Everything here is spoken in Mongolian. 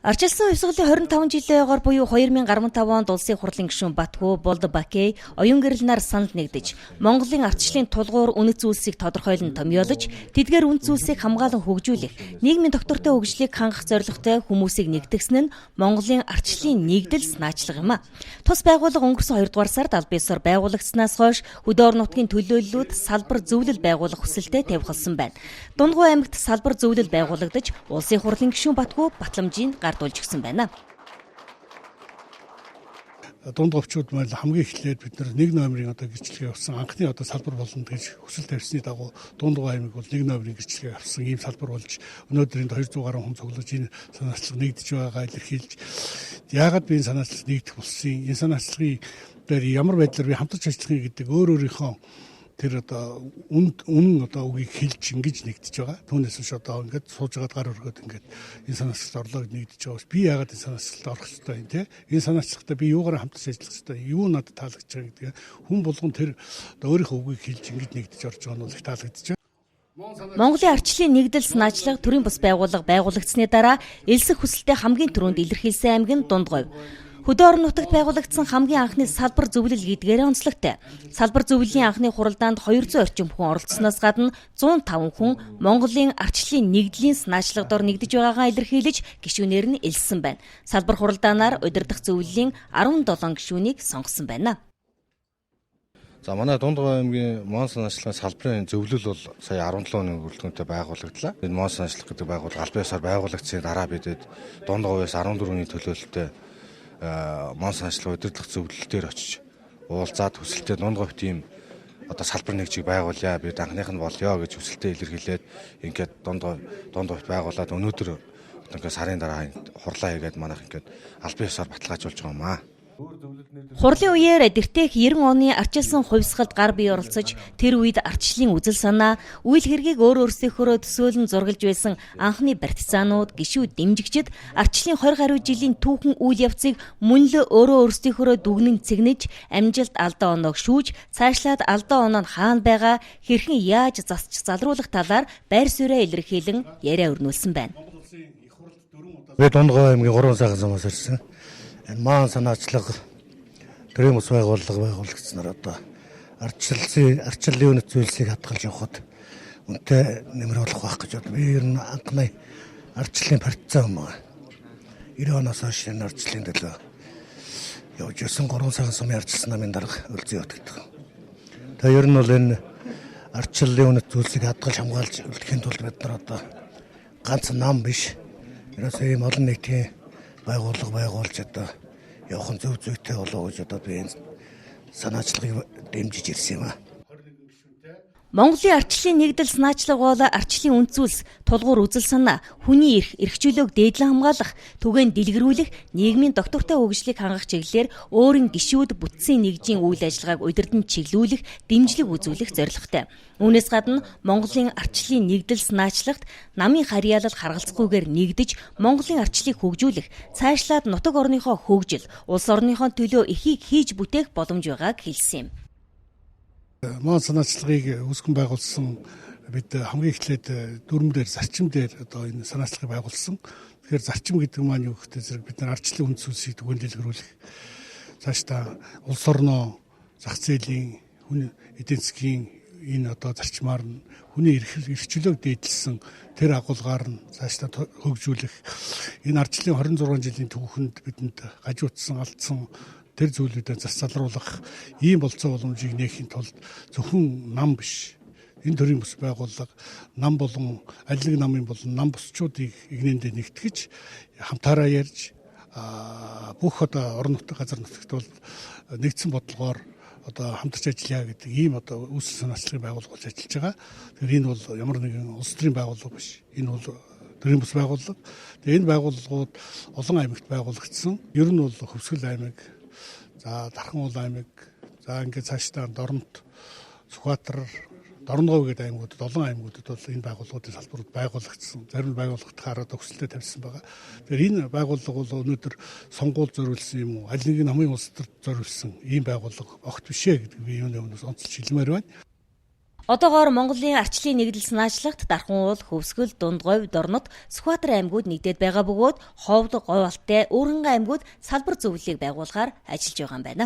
Арчилсан хувьсгалын 25 жилийн ойгоор буюу 2015 онд улсын хурлын гишүүн Батгүү Болд Бакей оюун гэрэл нар санал нэгдэж Монголын ардчлалын тулгуур үнэт зүйлсийг тодорхойлон томьёолож тэдгээр үнэт зүйлсийг хамгаалан хөгжүүлэх нийгмийн доктортой хөгжлийг хангах зорилготой хүмүүсийг нэгтгэсэн нь Монголын ардчлалын нэгдэл санаачлага юм а. Тус байгууллага өнгөрсөн 2 дугаар сард аль биесээр байгуулагдсанаас хойш хөдөө орон нутгийн төлөөллүүд салбар зөвлөл байгуулах хүсэлтэд тавьхалсан байна. Дундгуй аймагт салбар зөвлөл байгуулагдаж улсын хурлын гишүүн Батгүү батламжийн гардуулж өгсөн байна. Дунд говчууд маань хамгийн эхлээд бид нэг номерын гэрчлэгээ авсан анхны салбар болно гэж хүсэл тавьсны дагуу Дундгуй аймаг бол нэг номерын гэрчлэгээ авсан ийм салбар болж өнөөдөр 200 гаруй хүн цуглаж энэ санаачлага нэгдэж байгаагаа илэрхийлж яагаад би энэ санаачлага нэгдэх болсон энэ санаачлагын дээр ямар байдлаар би хамтарч ажиллахыг гэдэг өөр өөрийнхөө тэр үнэн үгийг хэлж ингэж нэгдэж байгаа. Түүнээс биш ингээд сууж байгаа гар өргөд ингээд энэ санаачлалд орлоо нэгдэж байгаа. Би яагаад энэ санаачлалд орох ёстой юм те? Энэ санаачлагтай би юугаар хамтарч ажиллах ёстой? Юу надад таалагдж байгаа гэдэг. Хүн болгон тэр өөрийнхөө үгийг хэлж ингэж нэгдэж орж байгаа нь бол их таалагдж байна. Монголын ардчлалын нэгдэл санаачлага төрийн бас байгууллага байгуулагдсны дараа элсэх хүсэлтэд хамгийн түрүүнд илэрхийлсэн аймаг нь Дундгуй. Хөдөө орон нутагт байгуулагдсан хамгийн анхны салбар зөвлөл гэдгээрээ онцлогтой. Салбар зөвлөлийн анхны хуралдаанд 200 орчим хүн оролцсноос гадна 105 хүн Монголын ардчлалын нэгдлийн санаачлагадор нэгдэж байгаагаа илэрхийлж гишүүнээр нь элссэн байна. Салбар хуралдаанаар удирдах зөвлөлийн 17 гишүүнийг сонгосон байна. За манай Дундгуй аймгийн МОН санаачлагын салбарын зөвлөл бол сая 17 оны бүрэлдэхүүнтэй байгуулагдлаа. Энэ МОН санаачлах гэдэг байгууллага аль биесээр байгуулагдсны дараа бидэд Дундгуйээс 14-ний төлөөлөлтөд МОН санаачлах удирдлах зөвлөл дээр очиж уулзаад хүсэлтэд Дундгуйт тийм салбар нэгжийг байгуулъя бид анхных нь болёо гэж хүсэлтэд илэрхийлээд ингээд Дундгуйт байгуулад өнөөдөр ингээд сарын дараа хурлаа хийгээд манайх ингээд аль биесээр баталгаажуулж байгаа юм аа. Хурлын үеэр дэртээх 90 оны арчилсан хувьсгалд гар бие оролцож тэр үед ардчлалын үзэл санаа, үйл хэргийг өөр өөрсдийнхөө төсөөлөн зургалж байсан анхны барьцаанууд, гишүүд дэмжигчид ардчлалын 20 гаруй жилийн түүхэн үйл явцыг мөн л өөрөө өөрсдийнхөө дүгнэн цэгнэж, амжилт алдаа оноог шүүж, цаашлаад алдаа оноо нь хаана байгаа, хэрхэн яаж засч залруулах талаар байр суурьаа илэрхийлэн яриа өрнүүлсэн байна. Би Дундгуй аймгийн 3 сайхан замаас ирсэн. Энэ МОН санаачлага төрийн бас байгууллага байгуулагдсанаар ардчлалын үнэт зүйлсийг хадгалж явахад үнэтэй нэмэр болох байх гэж бод. Би ер нь анхны ардчлалын партизан юм аа. 90 оноос хойш энэ ардчлалын төлөө явж ирсэн 3 сайхан сумын ардчилсан намын дарга өлзөө ятгдаг. Тэгээ ер нь бол энэ ардчлалын үнэт зүйлсийг хадгалж хамгаалж үлдэхийн тулд бид нар ганц нам биш. Ерөөсөө ийм олон нийтийн байгууллага байгуулж явах нь зөв зүйтэй болоо гэж би энэ санаачлагыг дэмжиж ирсэн юм аа. Монголын ардчлалын нэгдэл санаачлага бол ардчлалын үнд зүйлс, тулгуур үзэл санаа, хүний эрх чөлөөг дээдлэн хамгаалах, түгээн дэлгэрүүлэх, нийгмийн доктортой хөгжлийг хангах чиглэлээр өөрийн гишүүд бүтцийн нэгжийн үйл ажиллагааг удирдан чиглүүлэх, дэмжлэг үзүүлэх зорилготой. Үүнээс гадна Монголын ардчлалын нэгдэл санаачлагт намын харьяалал харгалзахгүйгээр нэгдэж, Монголын ардчлалыг хөгжүүлэх, цаашлаад нутаг орныхоо хөгжил, улс орныхоо төлөө эхийг хийж бүтээх боломж байгааг хэлсэн юм. МОН санаачлагыг үүсгэн байгуулсан бид хамгийн эхлээд дүрм дээр зарчим дээр энэ санаачлагыг байгуулсан. Тэгэхээр зарчим гэдэг маань юу гэхтэй зэрэг бид нар ардчлалын үнд зүйлсийг түгээн дэлгэрүүлэх, цаашдаа улс орноо зах зээлийн хүн эдийн засгийн энэ зарчмаар нь хүний эрх чөлөөг дээдлсэн тэр агуулгаар нь цаашдаа хөгжүүлэх, энэ ардчлалын 26 жилийн түүхэнд бидэнд гажуудсан алдсан тэр зүйлүүдэд зас залруулах ийм болцоо боломжийг нээхийн тулд зөвхөн нам биш. Энэ төрлийн бүс байгууллага нам болон аль нэг намын болон нам бусчуудыг игнэндээ нэгтгэж хамтаараа ярьж бүх орон нутаг газар нутагт бол нэгдсэн бодлогоор хамтарч ажиллая гэдэг ийм үүсэл санаачлагын байгууллага болж ажиллаж байгаа. Тэгэхээр энэ бол ямар нэгэн улс төрийн байгууллага биш. Энэ бол төрийн бүс байгууллага. Тэгээ энэ байгууллагууд олон аймагт байгуулагдсан. Ер нь бол Хөвсгөл аймаг, за Дархан уул аймаг, за ингээд цаашдаа Доронт, Сүхбаатар, Дорногов гэдэг аймагуудад, олон аймагуудад бол энэ байгууллагуудын салбарууд байгуулагдсан. Зарим нь байгуулагдахаар төгсөлтөд тавьсан байгаа. Тэгэхээр энэ байгууллага бол өнөөдөр сонгуул зориулсан юм уу? Аль нэг намын улс төрд зориулсан ийм байгууллага огт бишээ гэдэг би юуны өмнөөс онцлж хэлмээр байна. Одоогоор Монголын арчлын нэгдэл санаачлагт Дархан уул, Хөвсгөл, Дундговь, Дорнот, Сүхбаатар аймгууд нэгдээд байгаа бөгөөд Ховд, Говьалтай, Өөрөнгөн аймгууд салбар зөвлөлийг байгуулахаар ажиллаж байгаа юм байна.